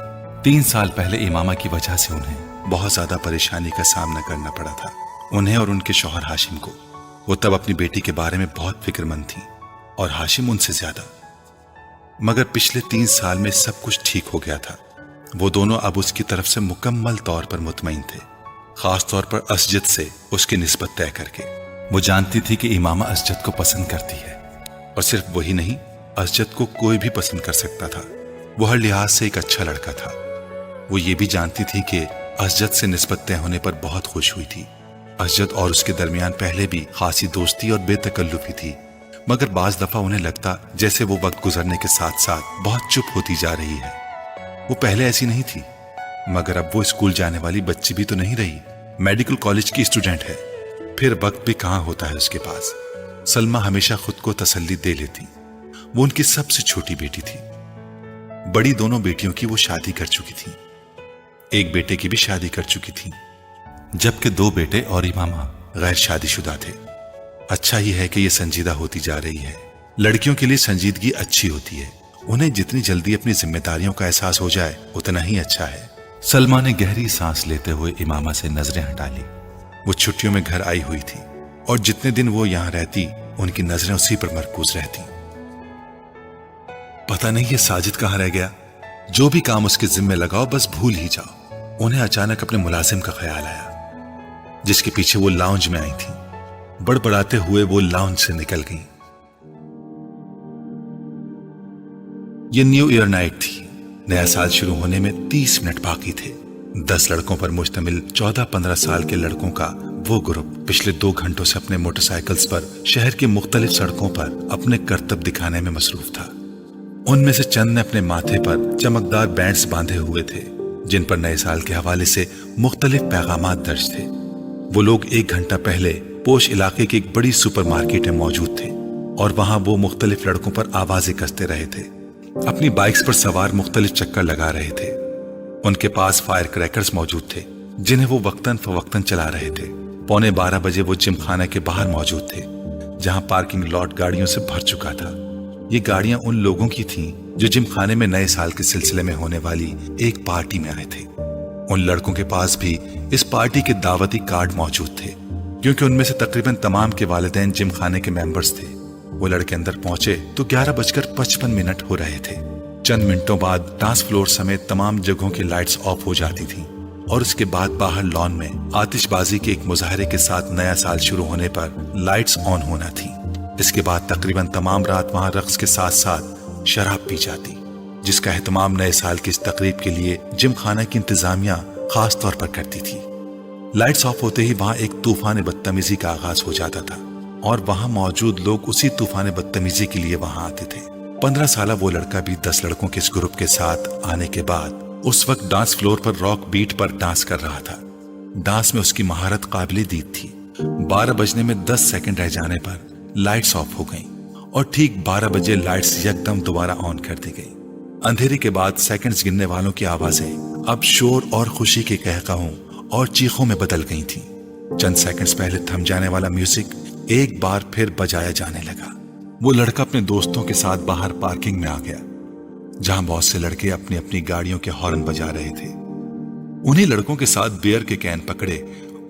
3 साल पहले इमामा की वजह से उन्हें बहुत ज्यादा परेशानी का सामना करना पड़ा था, उन्हें और उनके शौहर हाशिम को। वो तब अपनी बेटी के बारे में बहुत फिक्रमंद थी और हाशिम उनसे ज्यादा। मगर पिछले 3 साल में सब कुछ ठीक हो गया था। वो दोनों अब उसकी तरफ से मुकम्मल तौर पर मुतमईन थे, खास तौर पर असजद से उसकी निस्बत तय करके। वो जानती थी कि इमामा असजद को पसंद करती है, और सिर्फ वही नहीं, असजद को कोई भी पसंद कर सकता था। वो हर लिहाज से एक अच्छा लड़का था। वो ये भी जानती थी कि असजद से निस्बत तय होने पर बहुत खुश हुई थी। असजद और उसके दरमियान पहले भी खासी दोस्ती और बेतकल्लुफी थी, मगर बाज दफा उन्हें लगता जैसे वो वक्त गुजरने के साथ साथ बहुत चुप होती जा रही है। वो पहले ऐसी नहीं थी, मगर अब वो स्कूल जाने वाली बच्ची भी तो नहीं रही, मेडिकल कॉलेज की स्टूडेंट है। फिर वक्त भी कहाँ होता है उसके पास। सलमा हमेशा खुद को तसल्ली दे लेती। वो उनकी सबसे छोटी बेटी थी। बड़ी दोनों बेटियों की वो शादी कर चुकी थी, एक बेटे की भी शादी कर चुकी थी, जबकि 2 बेटे और इमामा गैर शादीशुदा थे। अच्छा ही है कि ये संजीदा होती जा रही है। लड़कियों के लिए संजीदगी अच्छी होती है। उन्हें जितनी जल्दी अपनी जिम्मेदारियों का एहसास हो जाए उतना ही अच्छा है। सलमा ने गहरी सांस लेते हुए इमामा से नजरें हटा ली। वो छुट्टियों में घर आई हुई थी और जितने दिन वो यहाँ रहती उनकी नजरें उसी पर मरकूज रहती। पता नहीं ये साजिद कहाँ रह गया। जो भी काम उसके जिम्मे लगाओ बस भूल ही जाओ। انہیں اچانک اپنے ملازم کا خیال آیا جس کے پیچھے وہ لاؤنج میں آئی تھی. بڑبڑاتے ہوئے وہ لاؤنج سے نکل گئیں. یہ نیو ایئر نائٹ تھی. نیا سال شروع ہونے میں 30 منٹ باقی تھے. 10 لڑکوں پر مشتمل 14-15 سال کے لڑکوں کا وہ گروپ پچھلے 2 گھنٹوں سے اپنے موٹر سائیکلز پر شہر کی مختلف سڑکوں پر اپنے کرتب دکھانے میں مصروف تھا. ان میں سے چند نے اپنے ماتھے پر چمکدار بینڈز باندھے ہوئے تھے جن پر نئے سال کے حوالے سے مختلف پیغامات درج تھے. وہ لوگ 1 گھنٹہ پہلے پوش علاقے کی ایک بڑی سپر مارکیٹ میں موجود تھے اور وہاں وہ مختلف لڑکوں پر آوازیں کستے رہے تھے. اپنی بائکس پر سوار مختلف چکر لگا رہے تھے. ان کے پاس فائر کریکرز موجود تھے جنہیں وہ وقتاً فوقتاً چلا رہے تھے. 11:15 بجے وہ جم خانہ کے باہر موجود تھے جہاں پارکنگ لاٹ گاڑیوں سے بھر چکا تھا. یہ گاڑیاں ان لوگوں کی تھیں جو جم خانے میں نئے سال کے سلسلے میں ہونے والی ایک پارٹی میں آئے تھے. ان لڑکوں کے پاس بھی اس پارٹی کے دعوتی کارڈ موجود تھے کیونکہ ان میں سے تقریباً تمام کے والدین جم خانے کے ممبرز تھے. وہ لڑکے اندر پہنچے تو 11:55 ہو رہے تھے. چند منٹوں بعد ڈانس فلور سمیت تمام جگہوں کی لائٹس آف ہو جاتی تھیں اور اس کے بعد باہر لان میں آتش بازی کے ایک مظاہرے کے ساتھ نیا سال شروع ہونے پر لائٹس آن ہونا تھی. اس کے بعد تقریباً تمام رات وہاں رقص کے ساتھ ساتھ شراب پی جاتی جس کا اہتمام نئے سال کی اس تقریب کے لیے جم خانہ کی انتظامیہ خاص طور پر کرتی تھی. لائٹس آف ہوتے ہی وہاں ایک طوفان بدتمیزی کا آغاز ہو جاتا تھا اور وہاں موجود لوگ اسی طوفان بدتمیزی کے لیے وہاں آتے تھے. 15 سالہ وہ لڑکا بھی 10 لڑکوں کے اس گروپ کے ساتھ آنے کے بعد اس وقت ڈانس فلور پر راک بیٹ پر ڈانس کر رہا تھا. ڈانس میں اس کی مہارت قابل دید تھی. 12 بجنے میں 10 سیکنڈ رہ جانے پر لائٹس آف ہو گئیں اور ٹھیک 12 بجے لائٹس یکدم دوبارہ آن کر دی گئیں. اندھیرے کے بعد سیکنڈز گننے والوں کی آوازیں اب شور اور خوشی کے قہقہوں اور چیخوں میں بدل گئی تھیں. چند سیکنڈز پہلے تھم جانے والا میوزک ایک بار پھر بجایا جانے لگا. وہ لڑکا اپنے دوستوں کے ساتھ باہر پارکنگ میں آ گیا جہاں بہت سے لڑکے اپنی اپنی گاڑیوں کے ہارن بجا رہے تھے. انہی لڑکوں کے ساتھ بیئر کے کین پکڑے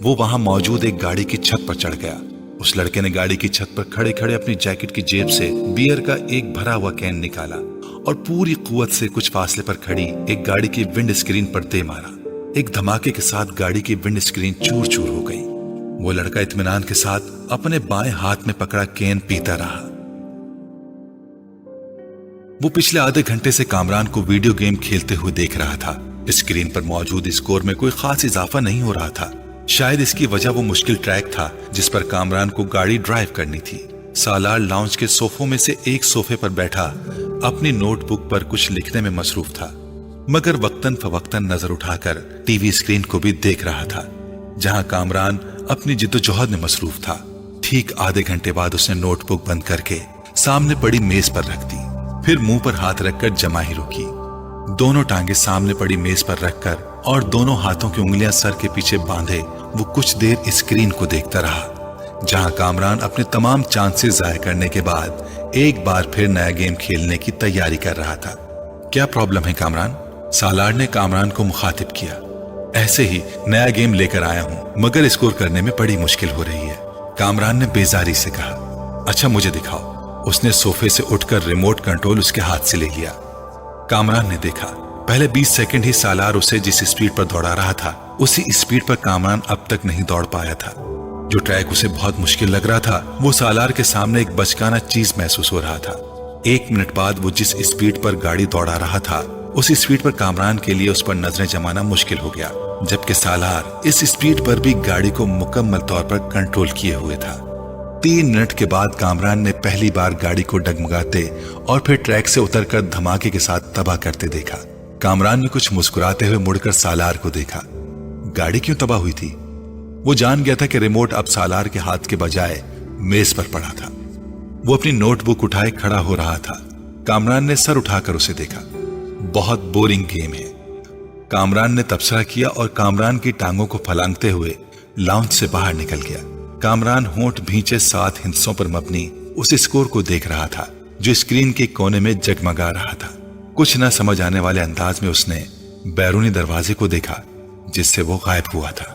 وہ وہاں موجود ایک گاڑی کی چھت پر چڑھ گیا. اس لڑکے نے گاڑی کی چھت پر کھڑے کھڑے اپنی جیکٹ کی جیب سے بیئر کا ایک بھرا ہوا کین نکالا اور پوری قوت سے کچھ فاصلے پر کھڑی ایک گاڑی کی ونڈ اسکرین پر دے مارا. ایک دھماکے کے ساتھ گاڑی کی ونڈ اسکرین چور چور ہو گئی. وہ لڑکا اطمینان کے ساتھ اپنے بائیں ہاتھ میں پکڑا کین پیتا رہا. وہ پچھلے آدھے گھنٹے سے کامران کو ویڈیو گیم کھیلتے ہوئے دیکھ رہا تھا. اسکرین پر موجود اسکور میں کوئی خاص اضافہ نہیں ہو رہا تھا. شاید اس کی وجہ وہ مشکل ٹریک تھا جس پر کامران کو گاڑی ڈرائیو کرنی تھی. سالار لاؤنج کے صوفوں میں سے ایک صوفے پر بیٹھا اپنی نوٹ بک پر کچھ لکھنے میں مصروف تھا مگر وقتاً فوقتاً نظر اٹھا کر ٹی وی اسکرین کو بھی دیکھ رہا تھا جہاں کامران اپنی جدوجہد میں مصروف تھا. ٹھیک آدھے گھنٹے بعد اس نے نوٹ بک بند کر کے سامنے پڑی میز پر رکھ دی. پھر منہ پر ہاتھ رکھ کر جماہی رکی. دونوں ٹانگیں سامنے پڑی میز پر رکھ کر اور دونوں ہاتھوں کی انگلیاں سر کے پیچھے باندھے وہ کچھ دیر اسکرین کو دیکھتا رہا جہاں کامران اپنے تمام چانسز ضائع کرنے کے بعد ایک بار پھر نیا گیم کھیلنے کی تیاری کر رہا تھا. کیا پرابلم ہے کامران؟ سالار نے کامران کو مخاطب کیا. ایسے ہی نیا گیم لے کر آیا ہوں مگر اسکور کرنے میں بڑی مشکل ہو رہی ہے، کامران نے بیزاری سے کہا. اچھا مجھے دکھاؤ. اس نے صوفے سے اٹھ کر ریموٹ کنٹرول اس کے ہاتھ سے لے لیا. کامران نے دیکھا پہلے 20 سیکنڈ ہی سالار اسے جس اسپیڈ پر دوڑا رہا تھا اسی اسپیڈ پر کامران اب تک نہیں دوڑ پایا تھا. جو ٹریک اسے بہت مشکل لگ رہا تھا وہ سالار کے سامنے ایک بچکانہ چیز محسوس ہو رہا تھا. 1 منٹ بعد وہ جس اسپیڈ پر گاڑی دوڑا رہا تھا اس اسپیڈ پر کامران کے لیے اس پر نظریں جمانا مشکل ہو گیا جبکہ سالار اس اسپیڈ پر بھی گاڑی کو مکمل طور پر کنٹرول کیے ہوئے تھا. 3 منٹ کے بعد کامران نے پہلی بار گاڑی کو ڈگمگاتے اور پھر ٹریک سے اتر کر دھماکے کے ساتھ تباہ کرتے دیکھا. کامران نے کچھ مسکراتے ہوئے مڑ کر سالار کو دیکھا. گاڑی کیوں تباہ ہوئی تھی؟ وہ جان گیا تھا کہ ریموٹ اب سالار کے ہاتھ کے بجائے میز پر پڑا تھا. وہ اپنی نوٹ بک اٹھائے کھڑا ہو رہا تھا. کامران نے سر اٹھا کر اسے دیکھا. بہت بورنگ گیم ہے، کامران نے تبصرہ کیا اور کامران کی ٹانگوں کو پھلانگتے ہوئے لاؤنج سے باہر نکل گیا. کامران ہونٹ بھینچے 7 ہندسوں پر مبنی اس اسکور کو دیکھ رہا تھا جو اسکرین کے کونے میں جگمگا رہا تھا. کچھ نہ سمجھ آنے والے انداز میں اس نے بیرونی دروازے کو دیکھا جس سے وہ غائب ہوا تھا.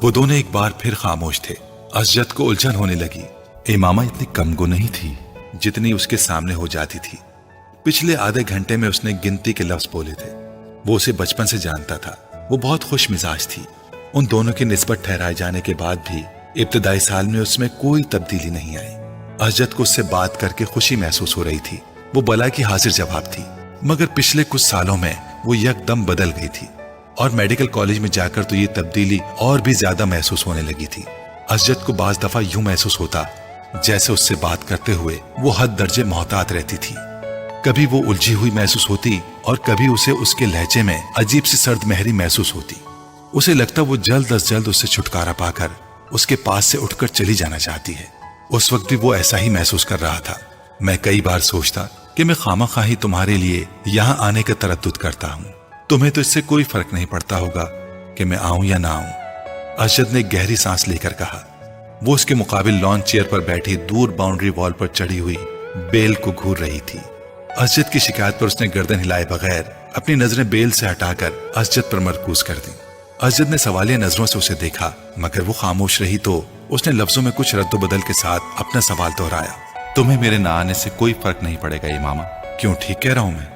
وہ دونوں ایک بار پھر خاموش تھے. اسجد کو الجھن ہونے لگی. امامہ اتنی کم گو نہیں تھی جتنی اس کے سامنے ہو جاتی تھی. پچھلے آدھے گھنٹے میں اس نے گنتی کے لفظ بولے تھے वो उसे बचपन से जानता था। वो बहुत खुश मिजाज थी। उन दोनों की निस्बत ठहराए जाने के बाद भी इब्तदाई साल में उसमें कोई तब्दीली नहीं आई। असजद को उससे बात करके खुशी महसूस हो रही थी। वो बला की हाजिर जवाब थी। मगर पिछले कुछ सालों में वो यकदम बदल गई थी और मेडिकल कॉलेज में जाकर तो ये तब्दीली और भी ज्यादा महसूस होने लगी थी। असजद को बाज दफा यूं महसूस होता जैसे उससे बात करते हुए वो हद दर्जे मोहतात रहती थी। कभी वो उलझी हुई महसूस होती और कभी उसे उसके लहजे में अजीब सी सर्द महरी महसूस होती। उसे लगता वो जल्द अज जल्द उससे छुटकारा पाकर उसके पास से उठकर चली जाना चाहती है। उस वक्त भी वो ऐसा ही महसूस कर रहा था। मैं कई बार सोचता कि मैं खामखाही तुम्हारे लिए यहाँ आने का तरद्दुद करता हूँ। तुम्हें तो इससे कोई फर्क नहीं पड़ता होगा कि मैं आऊं या ना आऊं। असजद ने गहरी सांस लेकर कहा। वो उसके मुकाबिल लॉन चेयर पर बैठी दूर बाउंड्री वॉल पर चढ़ी हुई बेल को घूर रही थी। असजद की शिकायत पर उसने गर्दन हिलाए बगैर अपनी नजरें बेल से हटाकर असजद पर मरकूज कर दी। असजद ने सवालिया नजरों से उसे देखा, मगर वो खामोश रही तो उसने लफ्जों में कुछ रद्दोबदल के साथ अपना सवाल दोहराया। तुम्हें मेरे ना आने से कोई फर्क नहीं पड़ेगा इमामा। क्यों, ठीक कह रहा हूं मैं?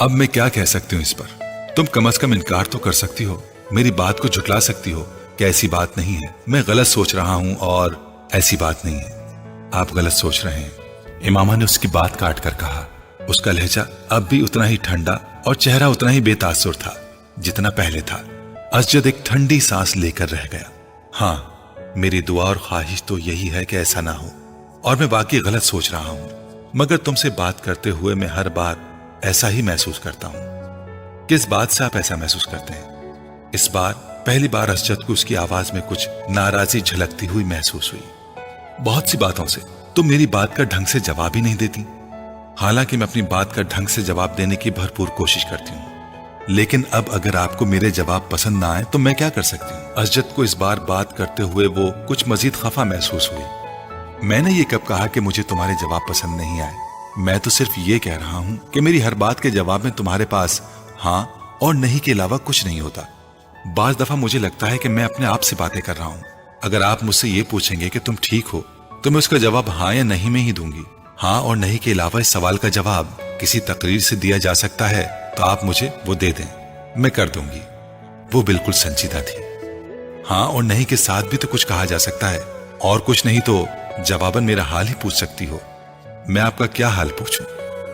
अब मैं क्या कह सकती हूँ इस पर? तुम कम से कम इनकार तो कर सकती हो, मेरी बात को झुटला सकती हो कि ऐसी बात नहीं है, मैं गलत सोच रहा हूं और ऐसी बात नहीं है। आप गलत सोच रहे हैं, इमामा ने उसकी बात काट कर कहा। उसका लहजा अब भी उतना ही ठंडा और चेहरा उतना ही बेतासुर था जितना पहले था। असजद एक ठंडी सांस लेकर रह गया। हाँ, मेरी दुआ और ख्वाहिश तो यही है कि ऐसा ना हो, और मैं वाकई गलत सोच रहा हूं, मगर तुमसे बात करते हुए मैं हर बार ऐसा ही महसूस करता हूं। किस बात से आप ऐसा महसूस करते हैं? इस बार पहली बार असजद को उसकी आवाज में कुछ नाराजगी झलकती हुई महसूस हुई। बहुत सी बातों से तुम मेरी बात का ढंग से जवाब ही नहीं देती। हालांकि मैं अपनी बात का ढंग से जवाब देने की भरपूर कोशिश करती हूँ, लेकिन अब अगर आपको मेरे जवाब पसंद ना आए तो मैं क्या कर सकती हूँ? असजद को इस बार बात करते हुए वो कुछ मजीद खफा महसूस हुई। मैंने ये कब कहा कि मुझे तुम्हारे जवाब पसंद नहीं आए? मैं तो सिर्फ ये कह रहा हूं कि मेरी हर बात के जवाब में तुम्हारे पास हाँ और नहीं के अलावा कुछ नहीं होता। बाज दफा मुझे लगता है कि मैं अपने आप से बातें कर रहा हूं। अगर आप मुझसे ये पूछेंगे कि तुम ठीक हो तो मैं उसका जवाब हाँ या नहीं में ही दूंगी। हाँ और नहीं के अलावा इस सवाल का जवाब किसी तकरीर से दिया जा सकता है तो आप मुझे वो दे दें, मैं कर दूंगी। वो बिल्कुल संजीदा थी। हाँ और नहीं के साथ भी तो कुछ कहा जा सकता है, और कुछ नहीं तो जवाबन मेरा हाल ही पूछ सकती हो। मैं आपका क्या हाल पूछूं?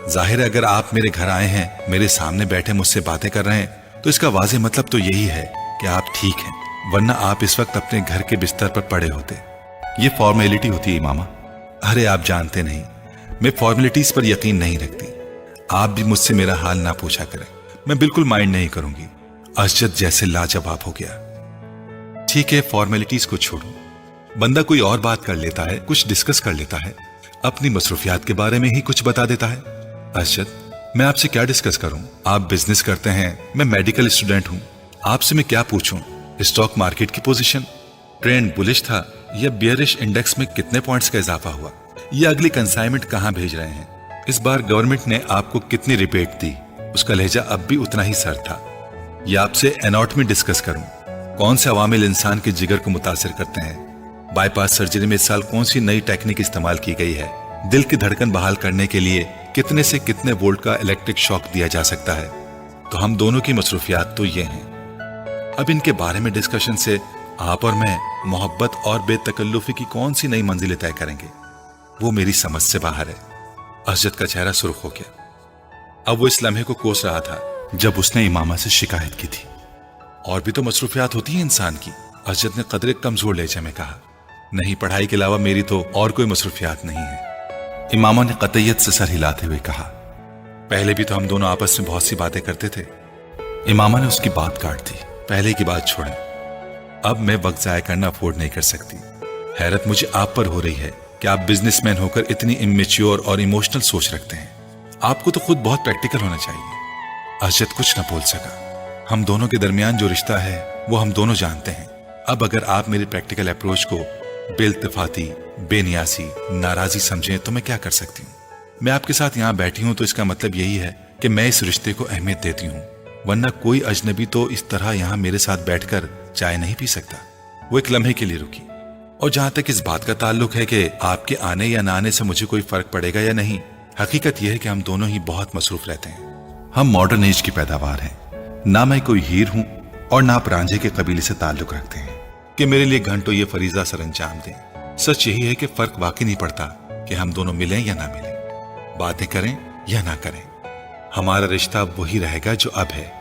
जाहिर है अगर आप मेरे घर आए हैं, मेरे सामने बैठे मुझसे बातें कर रहे हैं, तो इसका वाज़ेह मतलब तो यही है कि आप ठीक हैं, वरना आप इस वक्त अपने घर के बिस्तर पर पड़े होते। ये फॉर्मेलिटी होती है इमामा। अरे आप जानते नहीं, मैं फॉर्मेलिटीज पर यकीन नहीं रखती। आप भी मुझसे मेरा हाल ना पूछा करें, मैं बिल्कुल माइंड नहीं करूंगी। असजद जैसे लाजवाब हो गया। ठीक है, फॉर्मेलिटीज को छोड़ो, बंदा कोई और बात कर लेता है, कुछ डिस्कस कर लेता है, अपनी मसरूफियात के बारे में ही कुछ बता देता है। असजद, मैं आपसे क्या डिस्कस करूं? आप बिजनेस करते हैं, मैं मेडिकल स्टूडेंट हूं। आपसे मैं क्या पूछूं? स्टॉक मार्केट की पोजीशन, ट्रेंड बुलिश था या बियरिश, इंडेक्स में कितने पॉइंट्स का इजाफा हुआ, या अगली कंसाइनमेंट कहां भेज रहे हैं, इस बार गवर्नमेंट ने आपको कितनी रिबेट दी? उसका लहजा अब भी उतना ही सर था। या आपसे एनाटॉमी डिस्कस करूं, कौन से अवामिल इंसान के जिगर को मुतासिर करते हैं, बाईपास सर्जरी में इस साल कौन सी नई टेक्निक इस्तेमाल की गई है, दिल की धड़कन बहाल करने के लिए कितने से कितने वोल्ट का इलेक्ट्रिक शॉक दिया जा सकता है। तो हम दोनों की मसरूफियात तो ये हैं। अब इनके बारे में डिस्कशन से आप और मैं मोहब्बत और बेतकल्लुफी की कौन सी नई मंजिलें तय करेंगे? वो मेरी समझ से बाहर है। असजद का चेहरा सुर्ख हो गया। अब वो इस लम्हे को कोस रहा था जब उसने इमामा से शिकायत की थी। और भी तो मसरूफियात होती हैं इंसान की, असजद ने कदरे कमजोर लहजे में कहा। नहीं, पढ़ाई के अलावा मेरी तो और कोई मसरूफियात नहीं है। इमामा ने कतईयत से सर हिलाते हुए कहा। पहले भी तो हम दोनों आपस में बहुत सी बातें करते थे। इमामा ने उसकी बात काट दी। पहले की बात छोड़ें, अब मैं वक्त जाया करना अफोर्ड नहीं कर सकती। हैरत मुझे आप पर हो रही है कि आप बिजनेसमैन होकर इतनी इमेच्योर और इमोशनल सोच रखते हैं। आपको तो खुद बहुत प्रैक्टिकल होना चाहिए। असजद कुछ न बोल सका। हम दोनों के दरमियान जो रिश्ता है वो हम दोनों जानते हैं। अब अगर आप मेरी प्रैक्टिकल अप्रोच को बेइल्तिफाती, बेनियासी, नाराजी समझें तो मैं क्या कर सकती हूँ? मैं आपके साथ यहाँ बैठी हूँ तो इसका मतलब यही है कि मैं इस रिश्ते को अहमियत देती हूँ, वरना कोई अजनबी तो इस तरह यहाँ मेरे साथ बैठकर चाय नहीं पी सकता। वो एक लम्हे के लिए रुकी। और जहां तक इस बात का ताल्लुक है कि आपके आने या ना आने से मुझे कोई फर्क पड़ेगा या नहीं, हकीकत यह है कि हम दोनों ही बहुत मसरूफ रहते हैं। हम मॉडर्न एज की पैदावार हैं। ना मैं कोई हीर हूं और ना आप रांझे के कबीले से ताल्लुक रखते हैं कि मेरे लिए घंटों ये फरीजा सर अंजाम दें। सच यही है कि फर्क वाकई नहीं पड़ता कि हम दोनों मिलें या ना मिलें, बातें करें या ना करें, हमारा रिश्ता वही रहेगा जो अब है।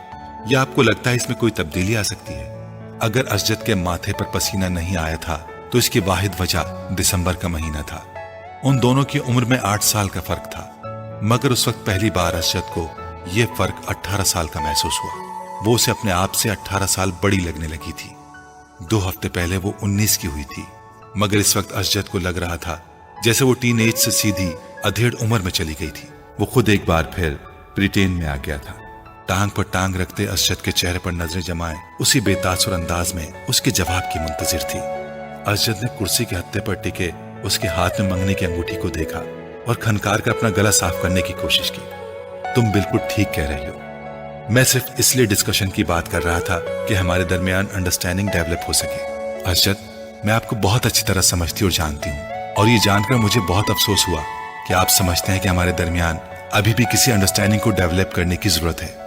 या आपको लगता है इसमें कोई तब्दीली आ सकती है? अगर असजद के माथे पर पसीना नहीं आया था तो इसकी वाहिद वजह दिसंबर का महीना था। उन दोनों की उम्र में 8 साल का फर्क था, मगर उस वक्त पहली बार असजद को यह फर्क 18 साल का महसूस हुआ। वो उसे अपने आप से 18 साल बड़ी लगने लगी थी। 2 हफ्ते पहले वो 19 की हुई थी, मगर इस वक्त असजद को लग रहा था जैसे वो टीन एज से सीधी अधेड़ उम्र में चली गई थी। वो खुद एक बार फिर ब्रिटेन में आ गया था। टांग पर टांग रखते असजद के चेहरे पर नजरें जमाए उसी बेतासुर अंदाज में उसके जवाब की मुंतजिर थी। असजद ने कुर्सी के हत्थे पर टिके उसके हाथ में मंगनी की अंगूठी को देखा और खनकार कर अपना गला साफ करने की कोशिश की। तुम बिल्कुल ठीक कह रही हो। मैं सिर्फ इसलिए डिस्कशन की बात कर रहा था कि हमारे दरमियान अंडरस्टैंडिंग डेवलप हो सके। असजद, मैं आपको बहुत अच्छी तरह समझती और जानती हूँ, और ये जानकर मुझे बहुत अफसोस हुआ कि आप समझते हैं कि हमारे दरमियान अभी भी किसी अंडरस्टैंडिंग को डेवलप करने की जरूरत है।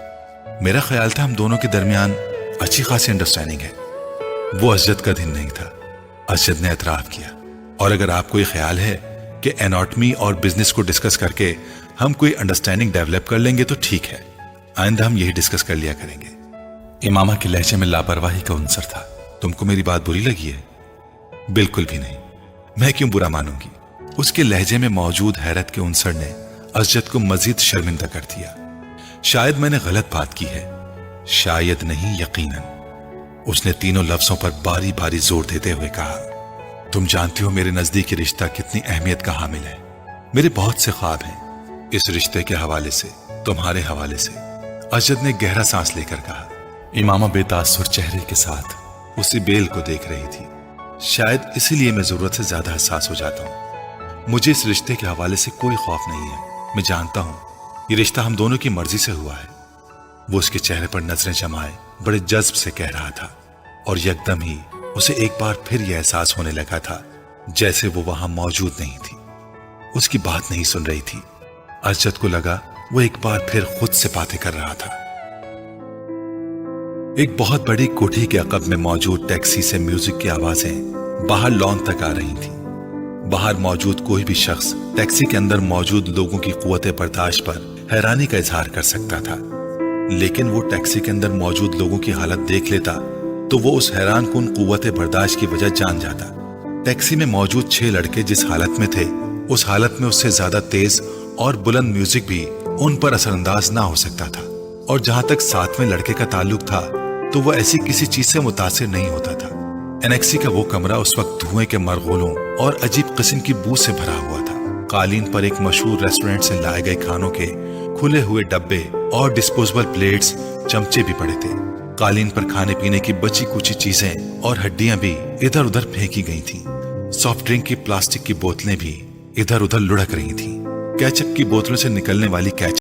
मेरा ख्याल था हम दोनों के दरमियान अच्छी खासी अंडरस्टैंडिंग है। वो असजद का दिन नहीं था, असजद ने एतराफ किया। और अगर आपको ये ख्याल है कि एनाटॉमी और बिजनेस को डिस्कस करके हम कोई अंडरस्टैंडिंग डेवलप कर लेंगे तो ठीक है, आइंदा हम यही डिस्कस कर लिया करेंगे। इमामा के लहजे में लापरवाही का उनसर था। तुमको मेरी बात बुरी लगी है? बिल्कुल भी नहीं, मैं क्यों बुरा मानूंगी? उसके लहजे में मौजूद हैरत के उनसर ने असजद को मजीद शर्मिंदा कर दिया। शायद मैंने गलत बात की है, शायद नहीं यकीनन, उसने तीनों लफ्जों पर बारी बारी जोर देते हुए कहा। तुम जानती हो मेरे नजदीक रिश्ता कितनी अहमियत का हामिल है। मेरे बहुत से ख्वाब हैं इस रिश्ते के हवाले से, तुम्हारे हवाले से। असजद ने गहरा सांस लेकर कहा। इमामा बेतासुर चेहरे के साथ उसी बेल को देख रही थी। शायद इसीलिए मैं जरूरत से ज्यादा हसास हो जाता हूं। मुझे इस रिश्ते के हवाले से कोई खौफ नहीं है। मैं जानता हूं ये रिश्ता हम दोनों की मर्जी से हुआ है। वो उसके चेहरे पर नजरें जमाए बड़े जज्ब से कह रहा था, और यकदम ही उसे एक बार फिर यह एहसास होने लगा था जैसे वो वहां मौजूद नहीं थी, उसकी बात नहीं सुन रही थी। असजद को लगा वो एक बार फिर खुद से बातें कर रहा था। एक बहुत बड़ी कोठी के अकब में मौजूद टैक्सी से म्यूजिक की आवाजें बाहर लॉन तक आ रही थीं। बाहर मौजूद कोई भी शख्स टैक्सी के अंदर मौजूद लोगों की कुव्वते बर्दाश्त पर हैरानी का इजहार कर सकता था, लेकिन वो टैक्सी के अंदर मौजूद लोगों की हालत देख लेता तो वो उस हैरान कुन कुव्वते बर्दाश्त की वजह जान जाता। टैक्सी में मौजूद 6 लड़के जिस हालत में थे, उस हालत में उससे ज्यादा तेज और बुलंद म्यूजिक भी उन पर असरअंदाज ना हो सकता था। और जहां तक 7वें लड़के का ताल्लुक था तो वह ऐसी किसी चीज से मुतासिर नहीं होता था। एनेक्सी का वो कमरा उस वक्त धुएं के मरगोलों और अजीब किस्म की बू से भरा हुआ था। कालीन पर एक मशहूर रेस्टोरेंट से लाए गए खानों के खुले हुए डब्बे और डिस्पोजेबल प्लेट्स, चमचे भी पड़े थे। कालीन पर खाने पीने की बची कुची चीजें और हड्डियां भी इधर उधर फेंकी गई थीं। सॉफ्ट ड्रिंक की प्लास्टिक की बोतलें भी इधर उधर लुढ़क रही थीं। केचप की बोतलों से निकलने वाली केचप